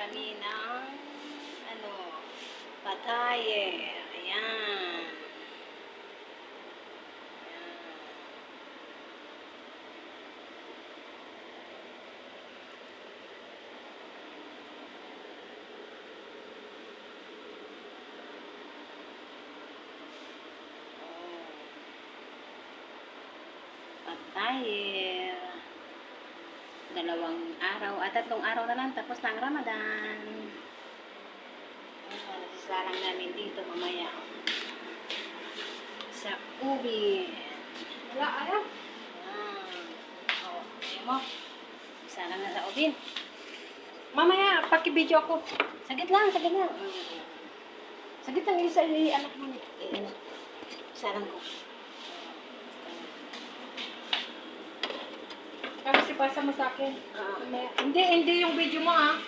kami ng ano, pataye. Ayan. Pataye. 2 araw at 3 araw na lang tapos ng Ramadan. Salang namin dito mamaya sa ubi. Wala, ayaw. Ayaw mo. Salang na sa ubin. Mamaya, paki-video ako. Sagit lang, sagit lang. Sagit lang isa anak mo. Salang ko. Tapos ipasa mo sa akin. Ah. Hindi yung video mo, ha.